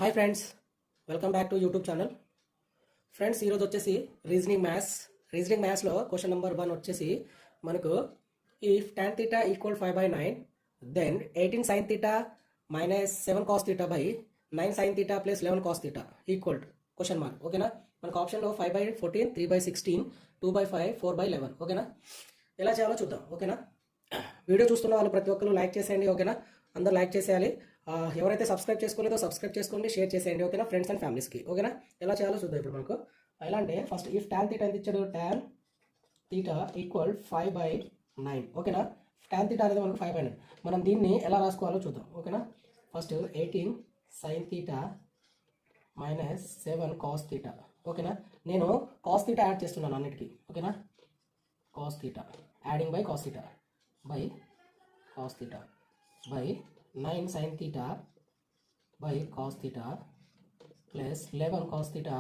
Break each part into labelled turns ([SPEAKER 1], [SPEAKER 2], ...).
[SPEAKER 1] Hi friends, welcome back to YouTube channel. Friends, ఈరోజు వచ్చేసి reasoning మ్యాథ్స్లో క్వశ్చన్ నెంబర్ 1 వచ్చేసి మనకు if tan theta equal 5/9 then 18 sin theta minus 7 cos theta by 9 sin theta plus 11 cos theta equal question mark. ఓకేనా, మనకు ఆప్షన్లో 5/14, 3/16, 2/5, 4/11. ఓకేనా, ఎలా చేయాలో చూద్దాం. ఓకేనా, వీడియో చూస్తున్న వాళ్ళు ప్రతి ఒక్కరు లైక్ చేసేయండి. ఓకేనా, అందరూ లైక్ చేసేయాలి. ఎవరైతే సబ్స్క్రైబ్ చేసుకోలేదో సబ్స్క్రైబ్ చేసుకోండి, షేర్ చేసేయండి. ఓకేనా, ఫ్రెండ్స్ అండ్ ఫ్యామిలీస్కి. ఓకేనా, ఎలా చేయాలో చూద్దాం. ఇప్పుడు మనకు ఎలా అంటే ఫస్ట్ ఇఫ్ tan theta ఎంత ఇచ్చాడు, tan theta ఈక్వల్ 5/9. ఓకేనా, tan theta అనేది మనకు 5/9. మనం దీన్ని ఎలా రాసుకోవాలో చూద్దాం. ఓకేనా, first 18 sin theta minus 7 cos theta. ఓకేనా, నేను cos theta యాడ్ చేస్తున్నాను అన్నిటికీ. ఓకేనా, cos theta adding by cos theta by cos theta by 9 sin theta by cos theta plus 11 cos theta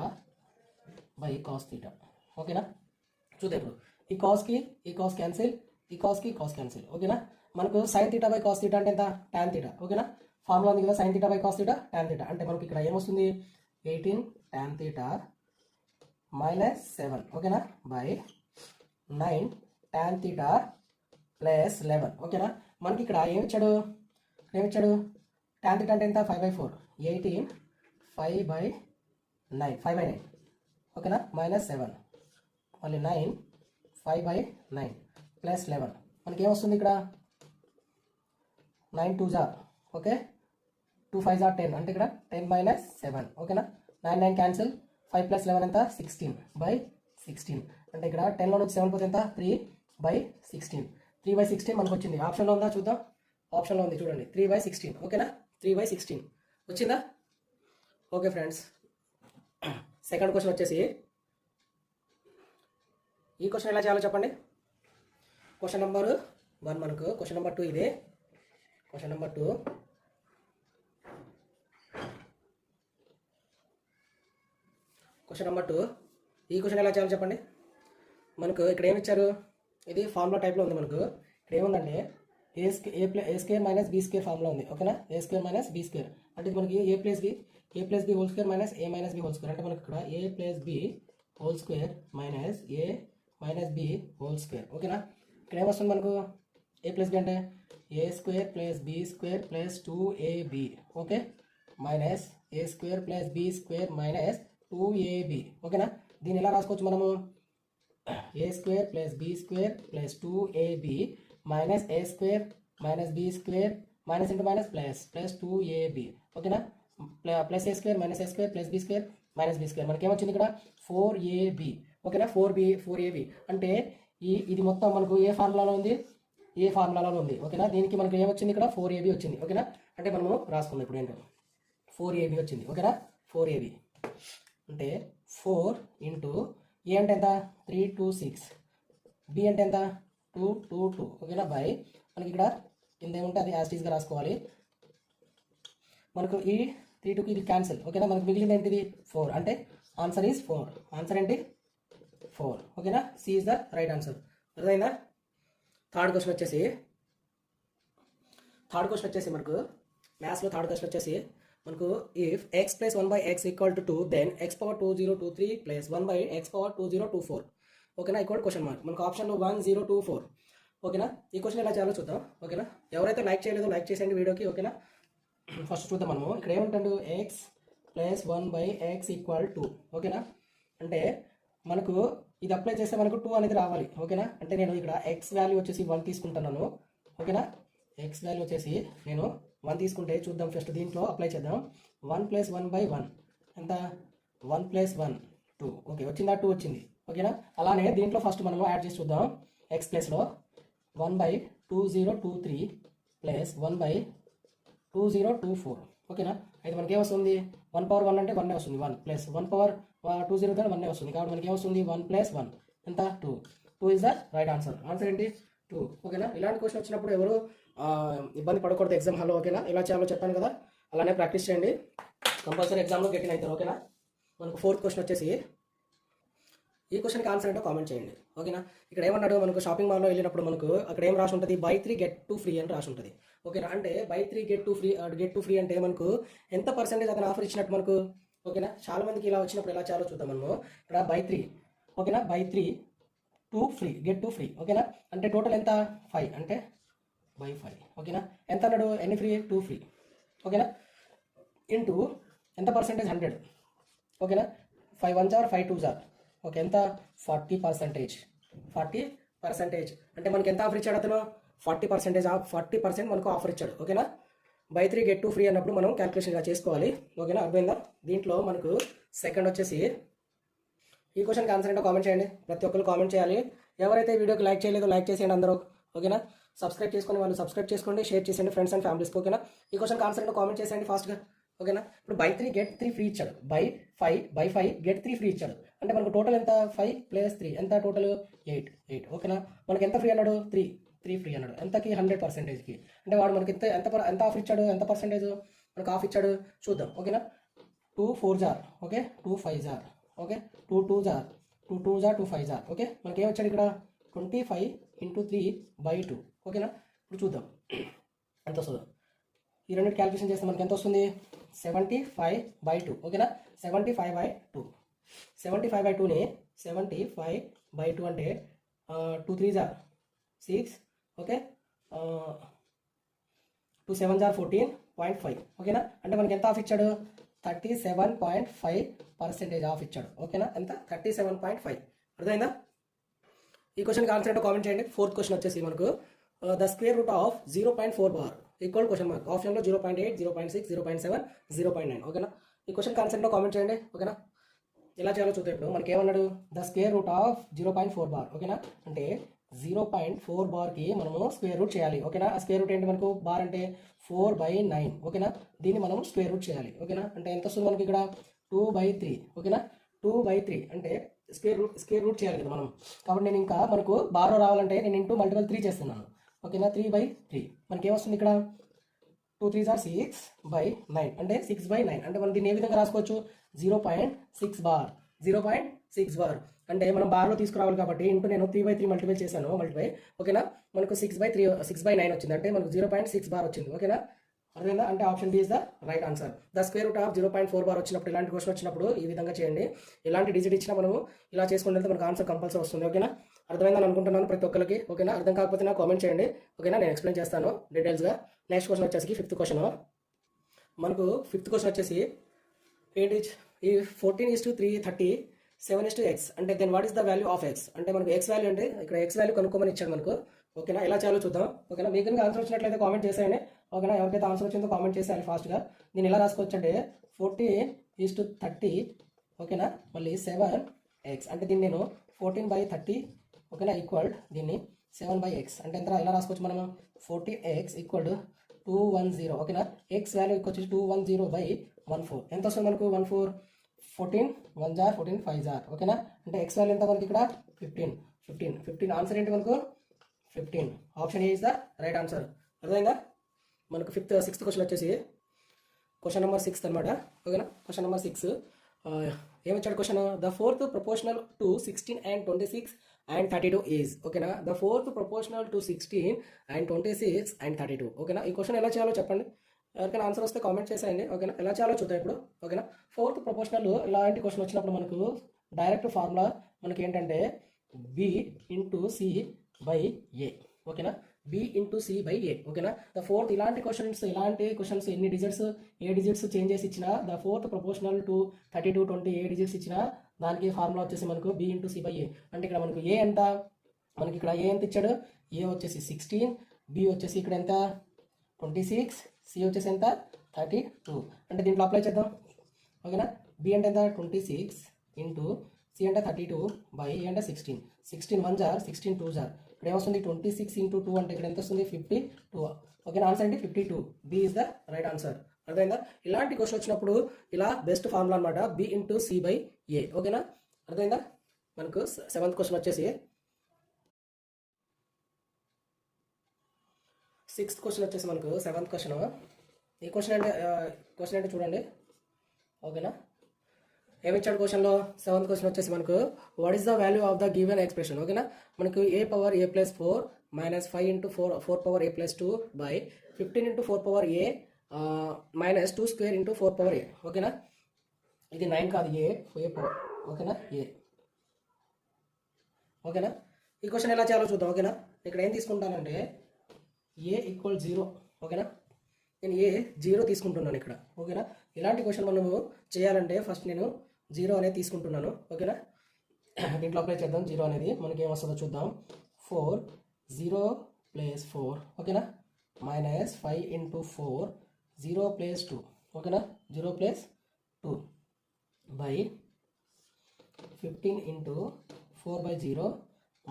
[SPEAKER 1] by cos theta. ఓకేనా, చూద్దాం. ఇప్పుడు ఈ కాస్ క్యాన్సిల్, ఈ కాస్కి కాస్ క్యాన్సిల్. ఓకేనా, మనకు sin theta by cos theta అంటే ఎంత, tan theta. ఓకేనా, ఫార్ములా ఉంది కదా, sin theta by cos theta tan theta అంటే మనకి ఇక్కడ ఏమొస్తుంది, 18 tan theta మైనస్ 7. ఓకేనా, బై 9 tan theta ప్లస్ 11. ఓకేనా, మనకి ఇక్కడ ఏమిచ్చాడు tan theta అంటే ఎంత, 5/4. 18 5/9 5/9. ఓకేనా, మైనస్ 7 మళ్ళీ 9 5/9 ప్లస్ 11. మనకి ఏమొస్తుంది ఇక్కడ 9 2 జా. ఓకే, 2 5 జా 10 అంటే ఇక్కడ 10 మైనస్ 7. ఓకేనా, 9 9 క్యాన్సిల్, 5 ప్లస్ 11 ఎంత, 16/16 అంటే ఇక్కడ 10లో నుంచి 7 పోతే ఎంత, 3/16. 3/16 మనకు వచ్చింది. ఆప్షన్లో ఉందా చూద్దాం. ఆప్షన్లో ఉంది చూడండి, 3/16. ఓకేనా, 3/16 వచ్చిందా. ఓకే ఫ్రెండ్స్, సెకండ్ క్వశ్చన్ వచ్చేసి ఈ క్వశ్చన్ ఎలా చేయాలో చెప్పండి. క్వశ్చన్ నెంబర్ 1 మనకు, క్వశ్చన్ నెంబర్ 2 ఇదే. క్వశ్చన్ నెంబర్ 2 ఈ క్వశ్చన్ ఎలా చేయాలో చెప్పండి. మనకు ఇక్కడ ఏమిచ్చారు, ఇది ఫార్ములా టైప్లో ఉంది. మనకు ఇక్కడ ఏముందంటే A square minus B square formula ఉంది. ఓకేనా, A square minus B square అంటే మనకి A plus B whole square minus A minus B whole square అంటే మనకి ఇక్కడ A plus B whole square minus A minus B whole square. ఓకేనా, ఇక్కడ ఏమొస్తుంది మనకు, ఏ ప్లస్ బి అంటే A square plus B square plus 2ab. Okay, minus A square plus B square minus 2ab. ఓకేనా, దీన్ని ఎలా రాసుకోవచ్చు మనము, A square plus B square plus 2ab minus A square minus B square minus into minus plus 2ab. ఓకేనా, plus A square minus A square plus B square minus B square మనకి ఏమొచ్చింది ఇక్కడ 4ab. ఓకేనా, 4ab అంటే ఇది మొత్తం మనకు ఏ ఫార్ములాలో ఉంది. ఓకేనా, దీనికి మనకు ఏమొచ్చింది ఇక్కడ 4ab వచ్చింది. ఓకేనా, అంటే మనము రాసుకుందాం ఇప్పుడు ఏంటో 4ab వచ్చింది. ఓకేనా, 4ab అంటే 4 ఇంటూ ఏ అంటే ఎంత, 3 2 6, బి అంటే ఎంత 2 2 2. ఓకేనా, బై మనకి ఇక్కడ కింద ఏముంటే అది యాస్టీస్గా రాసుకోవాలి. మనకు ఈ 3 2కి ఇది క్యాన్సిల్. ఓకేనా, మనకు మిగిలింది ఏంటిది 4 అంటే ఆన్సర్ ఈజ్ 4. ఆన్సర్ ఏంటి 4. ఓకేనా, C is the right answer. అర్థమైందా. థర్డ్ క్వశ్చన్ వచ్చేసి మనకు మ్యాథ్స్లో థర్డ్ క్వశ్చన్ వచ్చేసి మనకు if x plus 1/x equal to 2 then x power 2023 plus 1/x power 2024. ఓకేనా, ఈక్వల్ క్వశ్చన్ మార్క్. మనకు ఆప్షన్లో 1 0 2 4. ఓకేనా, ఈ క్వశ్చన్ ఎలా చేయాలో చూద్దాం. ఓకేనా, ఎవరైతే లైక్ చేయలేదో లైక్ చేసేయండి వీడియోకి. ఓకేనా, ఫస్ట్ చూద్దాం మనము. ఇక్కడ ఏమంటాడు, x ప్లస్ 1/x ఈక్వల్ 2. ఓకేనా, అంటే మనకు ఇది అప్లై చేస్తే మనకు 2 అనేది రావాలి. ఓకేనా, అంటే నేను ఇక్కడ x వాల్యూ వచ్చేసి 1 తీసుకుంటున్నాను. ఓకేనా, x వాల్యూ వచ్చేసి నేను 1 తీసుకుంటే చూద్దాం. ఫస్ట్ దీంట్లో అప్లై చేద్దాం. 1 ప్లస్ 1/1 ఎంత, 1 ప్లస్ 1 2. ఓకే, వచ్చిందా, 2 వచ్చింది. ఓకేనా, అలానే దీంట్లో ఫస్ట్ మనము యాడ్ చేసి చూద్దాం. x ప్లస్లో 1/2023 ప్లస్ 1/2024. ఓకేనా, అయితే మనకి ఏమొస్తుంది, 1 పవర్ 1 అంటే 1 వస్తుంది. 1 ప్లస్ 1 పవర్ 20 అంటే 1 వస్తుంది. కాబట్టి మనకి ఏమొస్తుంది, 1 ప్లస్ 1 ఎంత 2. 2 is the right answer. Answer ఏంటి 2. ఓకేనా, ఇలాంటి క్వశ్చన్ వచ్చినప్పుడు ఎవరు ఇబ్బంది పడకూడదు ఎగ్జామ్ హాల్లో. ఓకేనా, ఎలా చేయాలో చెప్పాను కదా, అలానే ప్రాక్టీస్ చేయండి. కంపల్సరీ ఎగ్జామ్లో గెటిన్ అవుతారు. ఓకేనా, మనకు ఫోర్త్ క్వశ్చన్ వచ్చేసి ఈ క్వశ్చన్కి ఆన్సర్ ఏంటో కామెంట్ చేయండి. ఓకేనా? ఇక్కడ ఏమన్నాడు, మనకు షాపింగ్ మాల్లో వెళ్ళినప్పుడు మనకు అక్కడ ఏం రాసి ఉంటుంది, బై 3 గెట్ 2 ఫ్రీ అని రాసి ఉంటుంది. ఓకేనా? అంటే బై 3 గెట్ 2 ఫ్రీ అంటే మనకు ఎంత పర్సెంటేజ్ అతను ఆఫర్ ఇచ్చినట్టు మనకు. ఓకేనా? చాలా మందికి ఇలా వచ్చినప్పుడు ఎలా చేయాలో చూద్దాం మనము. ఇక్కడ బై 3, ఓకేనా, బై 3 2 ఫ్రీ గెట్ 2 ఫ్రీ. ఓకేనా? అంటే టోటల్ ఎంత 5, అంటే బై 5. ఓకేనా? ఎంత అన్నాడు, ఎన్ని ఫ్రీ, 2 ఫ్రీ. ఓకేనా? ఇంటూ ఎంత పర్సెంటేజ్, 100. ఓకేనా? 5 1s are 5 2s are, okay, ఎంత 40%. 40% అంటే మనకి ఎంత ఆఫర్ ఇచ్చాడు అతను, 40% మనకు ఆఫర్ ఇచ్చాడు. ఓకేనా? బై 3 గెట్ 2 ఫ్రీ అన్నప్పుడు మనం క్యాల్కులేషన్ ఇలా చేసుకోవాలి. ఓకేనా? అర్థమైందా? దీంట్లో మనకు సెకండ్ వచ్చేసి ఈ క్వశ్చన్కి ఆన్సర్ ఏంటో కామెంట్ చేయండి. ప్రతి ఒక్కరు కామెంట్ చేయాలి. ఎవరైతే వీడియోకి లైక్ చేయలేదో లైక్ చేసేయండి అందరూ. ఓకేనా? సబ్స్క్రైబ్ చేసుకుని వాళ్ళు సబ్స్క్రైబ్ చేసుకోండి, షేర్ చేసేయండి ఫ్రెండ్స్ అండ్ ఫ్యామిలీస్కి. ఓకేనా? ఈ క్వశ్చన్కి ఆన్సర్ ఏంటో కామెంట్ చేసేయండి ఫాస్ట్గా. ఓకేనా? ఇప్పుడు బై 3 గెట్ 3 ఫ్రీ ఇచ్చాడు. బై 5 గెట్ 3 ఫ్రీ ఇచ్చాడు. అంటే మనకు టోటల్ ఎంత, 5 + 3 ఎంత, టోటల్ 8. ఓకేనా? మనకి ఎంత ఫ్రీ అన్నాడు, 3 ఫ్రీ అన్నాడు. ఎంతకి, 100%కి. అంటే వాడు మనకి ఎంత ఆఫర్ ఇచ్చాడు, ఎంత పర్సెంటేజ్ మనకు ఆఫ్ ఇచ్చాడు చూద్దాం. ఓకేనా? 2 4s are, okay, 2 5s are, okay, 2 2s are, 2 2s are, 2 5s are. Okay, మనకి ఏమొచ్చాడు ఇక్కడ 25 × 3/2. ఓకేనా? ఇప్పుడు చూద్దాం ఎంత వస్తుందో. ఈ రెండు క్యాల్కులేషన్ చేస్తే మనకి ఎంత వస్తుంది, 75/2. ఓకేనా? 75/2. 75/2ని 75/2 అంటే 2 3s are 6, okay, 2 7s are 14.5. ఓకేనా? అంటే మనకి ఎంత ఆఫ్ ఇచ్చాడు, 37.5% ఆఫ్ ఇచ్చాడు. ఓకేనా? ఎంత, 37.5. అర్థమైందా? ఈ క్వశ్చన్కి ఆన్సర్ ఏంటో కామెంట్ చేయండి. ఫోర్త్ క్వశ్చన్ వచ్చేసి మనకు the square root of 0.4 bar equal question mark. ఆప్షన్లో 0.8, 0.6, 0.7, 0.9. ఓకేనా? ఈ క్వశ్చన్కి ఆన్సర్ ఏంటో కామెంట్ చేయండి. ఓకేనా? ఎలా చేయాలో చూద్దాం. ఇప్పుడు మనకి ఏమన్నాడు, the square root of 0.4 bar. ఓకేనా? అంటే 0.4 బార్కి మనము స్క్వేర్ రూట్ చేయాలి. ఓకేనా? ఆ స్క్వేర్ రూట్ ఏంటి మనకు, బార్ అంటే 4/9. ఓకేనా? దీన్ని మనం స్క్వేర్ రూట్ చేయాలి. ఓకేనా? అంటే ఎంత వస్తుంది మనకి ఇక్కడ, 2/3. ఓకేనా? 2/3 అంటే స్క్వేర్ రూట్ చేయాలి కదా మనం. కాబట్టి నేను ఇంకా మనకు బార్లో రావాలంటే నేను ఇంటూ మల్టిపుల్ 3 చేస్తున్నాను. ఓకేనా? 3/3 మనకి ఏమొస్తుంది ఇక్కడ, 2 3s ఆర్ 6/9 అంటే 6/9. అంటే మనం దీన్ని ఏ విధంగా రాసుకోవచ్చు, 0.6 బార్. 0.6 బార్ అంటే మనం బార్లో తీసుకురావాలి కాబట్టి ఇంటూ నేను 3/3 మల్టిప్లై చేశాను. ఓకేనా? మనకు 6/9 వచ్చింది. అంటే మనకు 0.6 బార్ వచ్చింది. ఓకేనా? అర్థమైందా? అంటే option B is the right answer. The square root of 0.4 bar వచ్చినప్పుడు, ఇలాంటి క్వశ్చన్ వచ్చినప్పుడు ఈ విధంగా చేయండి. ఇలాంటి డిజిట్ ఇచ్చినా మనము ఇలా చేసుకుంటే మనకు ఆన్సర్ కంపల్సరీ వస్తుంది. ఓకేనా? అర్థమైందని అనుకుంటున్నాను ప్రతి ఒక్కరికి. ఓకేనా? అర్థం కాకపోతే నాకు కామెంట్ చేయండి. ఓకేనా? నేను ఎక్స్ప్లెయిన్ చేస్తాను డీటెయిల్స్గా. నెక్స్ట్ క్వశ్చన్ వచ్చేసి ఫిఫ్త్ క్వశ్చన్. మనకు ఫిఫ్త్ క్వశ్చన్ వచ్చేసి ఏంటి, ఈ 14:3 30 7:x అంటే then what is the value of x. అంటే మనకు ఎక్స్ వాల్యూ అంటే ఇక్కడ ఎక్స్ వాల్యూ కనుక్కోమని ఇచ్చాడు మనకు. ఓకేనా? ఎలా చేయాలో చూద్దాం. ఓకేనా? మీకు కనుక ఆన్సర్ వచ్చినట్లయితే కామెంట్ చేసేయండి. ఓకేనా? ఎవరికైతే ఆన్సర్ వచ్చిందో కామెంట్ చేసేయాలి ఫాస్ట్గా. నేను ఎలా రాసుకోవచ్చు అంటే 14:30, ఓకేనా, మళ్ళీ 7x అంటే దీన్ని నేను 14/30, ఓకేనా, ఈక్వల్ దీన్ని 7/x అంటే ఎంత, ఎలా రాసుకోవచ్చు మనము, 40x = 210. ఓకేనా? ఎక్స్ వాల్యూ వచ్చి 210/14 ఎంత వస్తుంది మనకు, 14 14 1s ఆర్ 14 5s ఆర్. ఓకేనా? అంటే ఎక్స్ వాల్యూ ఎంత మనకి ఇక్కడ 15. ఆన్సర్ ఏంటి మనకు 15. Option A is the right answer. అర్థమైందా? మనకు సిక్స్త్ క్వశ్చన్ వచ్చేసి క్వశ్చన్ నెంబర్ 6 అనమాట. ఓకేనా? క్వశ్చన్ నెంబర్ 6 ఏమొచ్చాడు question, the fourth proportional to 16 and 26 and 32 is. ఓకేనా? The fourth proportional to 16 and 26 and 32. ఓకేనా? ఈ క్వశ్చన్ ఎలా చేయాలో చెప్పండి. ఎవరికైనా ఆన్సర్ వస్తే కామెంట్ చేసేయండి. ఓకేనా? ఎలా చేయాలో చూద్దాం ఇప్పుడు. ఓకేనా? ఫోర్త్ ప్రపోర్షనల్ ఇలాంటి క్వశ్చన్ వచ్చినప్పుడు మనకు డైరెక్ట్ ఫార్ములా మనకి ఏంటంటే b × c / a. ఓకేనా? b × c / a. ఓకేనా? ద ఫోర్త్ ఇలాంటి క్వశ్చన్స్ ఎన్ని డిజిట్స్, ఏ డిజిట్స్ చేంజ్ చేసి ఇచ్చినా, the fourth proportional to 32 20 A digits ఇచ్చినా దానికి ఫార్ములా వచ్చేసి మనకు b × c / a. అంటే ఇక్కడ మనకు ఏ ఎంత, మనకి ఇక్కడ ఏ ఎంత ఇచ్చాడు, ఏ వచ్చేసి 16, b వచ్చేసి ఇక్కడ ఎంత 26, c వచ్చేసి ఎంత 32. అంటే దీంట్లో అప్లై చేద్దాం. ఓకేనా? b అంటే ఎంత 26 × c అంటే 32/a అంటే 16. 16 1s ఆర్ 16 2s ఆర్. ఇక్కడ ఏమొస్తుంది 26 × 2 అంటే ఇక్కడ ఎంత వస్తుంది 52. ఓకేనా? ఆన్సర్ అంటే 52. B is the right answer. అర్థమైందా? ఇలాంటి క్వశ్చన్ వచ్చినప్పుడు ఇలా బెస్ట్ ఫార్ములా అనమాట, b × c / a. ఓకేనా? అర్థమైందా? మనకు 7th క్వశ్చన్ వచ్చేసి 6th క్వశ్చన్ వచ్చేసి మనకు 7th క్వశ్చన్. ఈ క్వశ్చన్ అంటే చూడండి. ఓకేనా? ఏమిచ్చాడు క్వశ్చన్లో? 7th క్వశ్చన్ వచ్చేసి మనకు what is the value of the given expression. ఓకేనా, మనకు a power a plus 4 minus 5 into 4 power a plus 2 by 15 into 4 power a minus 2 square into 4 power a. ఓకేనా, ఇది 9 కాదు, a పవర్. ఓకేనా, ఓకేనా. ఈ క్వశ్చన్ ఎలా చేయాలో చూద్దాం. ఓకేనా, ఇక్కడ ఏం తీసుకుంటానంటే a ఈక్వల్ 0. ఓకేనా, నేను ఏ 0 తీసుకుంటున్నాను ఇక్కడ. ఓకేనా, ఇలాంటి క్వశ్చన్ మనము చేయాలంటే ఫస్ట్ నేను 0 అనేది తీసుకుంటున్నాను. ఓకేనా, దీంట్లో అప్లై చేద్దాం. 0 అనేది మనకి ఏమొస్తుందో చూద్దాం. 4 0 ప్లస్ 4. ఓకేనా, మైనస్ 5 ఇంటూ 4 0 ప్లస్ 2. ఓకేనా, 0 plus 2 by 15 into 4 by 0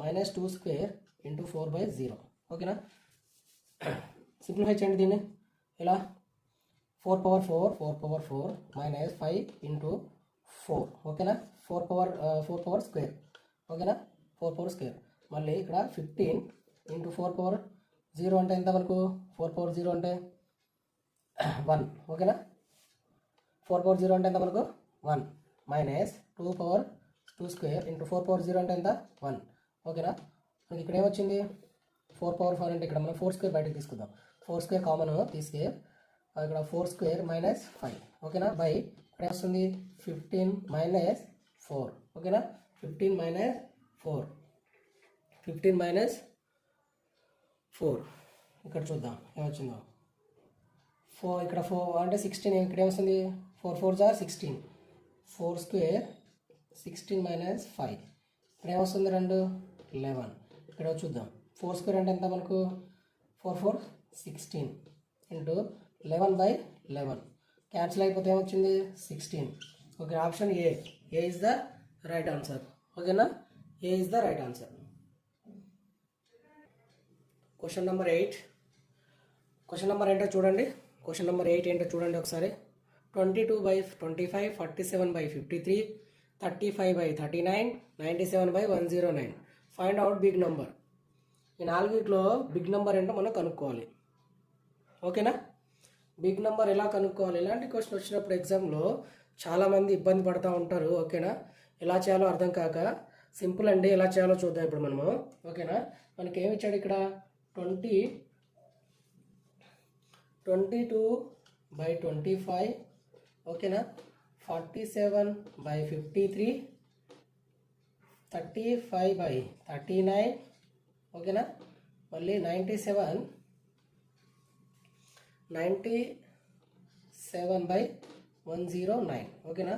[SPEAKER 1] minus 2 square into 4 by 0. ఓకేనా, సింప్లిఫై చేయండి దీన్ని. ఇలా 4 పవర్ 4 మైనస్ 5 ఇంటూ 4. ఓకేనా, 4 పవర్ స్క్వేర్. ఓకేనా, 4 పవర్ స్క్వేర్. మళ్ళీ ఇక్కడ 15 ఇంటూ 4 పవర్ 0 అంటే ఎంత మనకు? 4 పవర్ 0 అంటే 1. ఓకేనా, 4 పవర్ 0 అంటే ఎంత మనకు? 1 minus 2 power 2 square into 4 power 0 అంటే ఎంత? 1. ఓకేనా, మనకి ఇక్కడ ఏమొచ్చింది? 4 పవర్ 4 అంటే ఇక్కడ మనం 4 స్క్వేర్ బయటకు తీసుకుందాం. 4 స్క్వేర్ కామన్ తీసుకే ఇక్కడ 4 స్క్వేర్ మైనస్ 5. ఓకేనా, బై ఇక్కడ వస్తుంది 15 మైనస్ 4. ఓకేనా, 15 మైనస్ 4 ఇక్కడ చూద్దాం ఏమొచ్చిందో. 4 ఇక్కడ 4 అంటే 16. ఇక్కడ ఏమొస్తుంది? 4 4 జా 16. 4 స్క్వేర్ 16 మైనస్ 5 ఇక్కడ ఏమొస్తుంది? 2 11. ఇక్కడ చూద్దాం 4 స్క్వేర్ అంటే ఎంత మనకు? 4 4 16 ఇంటూ 11 బై 11 క్యాన్సిల్ అయిపోతే ఏమొచ్చింది? 16. Okay, option A is the right answer. ఓకేనా, A is the right answer. Question number 8. Question number ఏంటో చూడండి. క్వశ్చన్ నెంబర్ 8 ఏంటో చూడండి ఒకసారి. 22 by 25, 47 by 53, 35 by 39, 97 by 109. Find out big number. ఈ నాలుగిట్లో బిగ్ నెంబర్ ఏంటో మనం కనుక్కోవాలి. ఓకేనా, బిగ్ నెంబర్ ఎలా కనుక్కోవాలి? ఇలాంటి క్వశ్చన్ వచ్చినప్పుడు ఎగ్జామ్లో చాలామంది ఇబ్బంది పడుతూ ఉంటారు. ఓకేనా, ఎలా చేయాలో అర్థం కాక. సింపుల్ అండి, ఎలా చేయాలో చూద్దాం ఇప్పుడు మనము. ఓకేనా, మనకి ఏమి ఇచ్చాడు ఇక్కడ? 22 బై 25. ఓకేనా, 47 బై 53, 35 బై 39. ఓకేనా, మళ్ళీ 97 బై 109. ఓకేనా,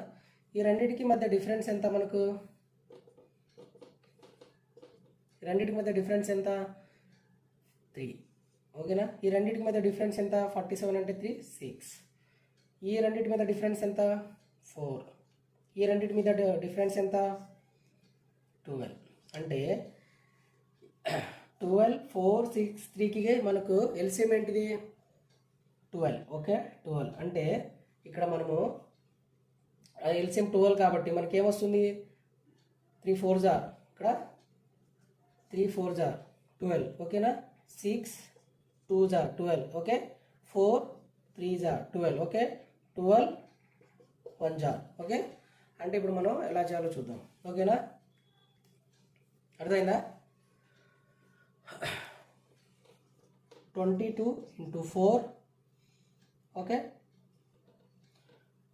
[SPEAKER 1] ఈ రెండింటికి మధ్య డిఫరెన్స్ ఎంత మనకు? రెండింటికి మధ్య డిఫరెన్స్ ఎంత? 3. ఓకేనా, ఈ రెండింటికి మధ్య డిఫరెన్స్ ఎంత? 47 అంటే 3 6. ఈ రెండింటి మీద డిఫరెన్స్ ఎంత? 4. ఈ రెండింటి మీద డిఫరెన్స్ ఎంత? 12. అంటే 12 4 6 3కి మనకు ఎల్సిఎం ఏంటిది? 12. ఓకే, 12 అంటే ఇక్కడ మనము ఎల్సిఎం 12 కాబట్టి మనకి ఏమొస్తుంది? 3 4 జా ఇక్కడ 3 4 జా 12. ఓకేనా, 6 2 జా 12. ఓకే, 4 3 జా 12. ఓకే, 12 1 జా. ఓకే, అంటే ఇప్పుడు మనం ఎలా చేయాలో చూద్దాం. ఓకేనా, అర్థమైందా? 22 ఇంటూ 4. ఓకే,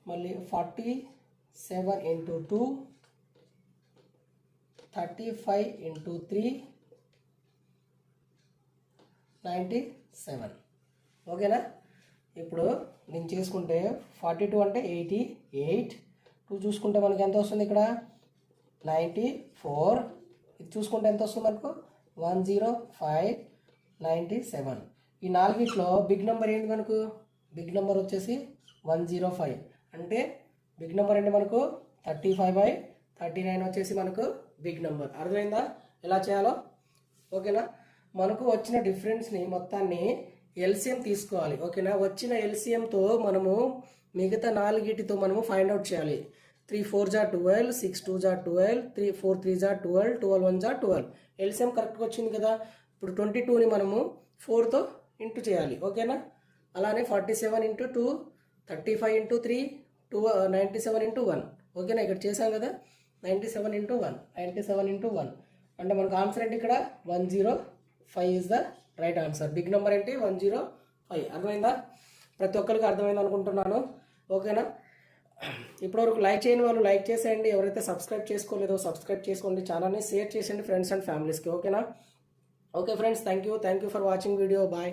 [SPEAKER 1] మళ్ళీ 47 ఇంటూ 2, 35 ఇంటూ 3, 97. ఓకేనా, ఇప్పుడు నేను చేసుకుంటే 42 అంటే 88. 2 చూసుకుంటే మనకి ఎంత వస్తుంది? ఇక్కడ 94. ఇది చూసుకుంటే ఎంత వస్తుంది మనకు? 105 97. ఈ నాలుగిట్లో బిగ్ నెంబర్ ఏంటి మనకు? బిగ్ నెంబర్ వచ్చేసి 105. అంటే బిగ్ నెంబర్ అంటే మనకు 35 బై 39 వచ్చేసి మనకు బిగ్ నెంబర్. అర్థమైందా ఎలా చేయాలో? ఓకేనా, మనకు వచ్చిన డిఫరెన్స్ని మొత్తాన్ని ఎల్సిఎం తీసుకోవాలి. ఓకేనా, వచ్చిన ఎల్సిఎంతో మనము మిగతా నాలుగిటితో మనము ఫైండ్ అవుట్ చేయాలి. 3 4 జా 12, 6 2 జా 12, 3 4 3 జా 12, 12 1 జా 12. ఎల్సిఎం కరెక్ట్గా వచ్చింది కదా. ఇప్పుడు 22ని మనము 4తో ఇంటూ చేయాలి. ఓకేనా, అలానే 47 ఇంటూ 2, 35 ఇంటూ 3, 97 ఇంటూ 1, ఓకేనా, ఇక్కడ చేసాం కదా 97 ఇంటూ 1, 97 ఇంటూ 1 అంటే మనకు ఆన్సర్ ఏంటి ఇక్కడ 105 is the right answer. Big number ఏంటి 105. అర్థమైందా? ప్రతి ఒక్కరికి అర్థమైంది అనుకుంటున్నాను. ఓకేనా, ఇప్పటివరకు లైక్ చేయని వాళ్ళు లైక్ చేసేయండి. ఎవరైతే సబ్స్క్రైబ్ చేసుకోలేదో సబ్స్క్రైబ్ చేసుకోండి. ఛానల్ని షేర్ చేసేయండి ఫ్రెండ్స్ అండ్ ఫ్యామిలీస్కి. ఓకేనా? Okay friends, thank you for watching video. Bye.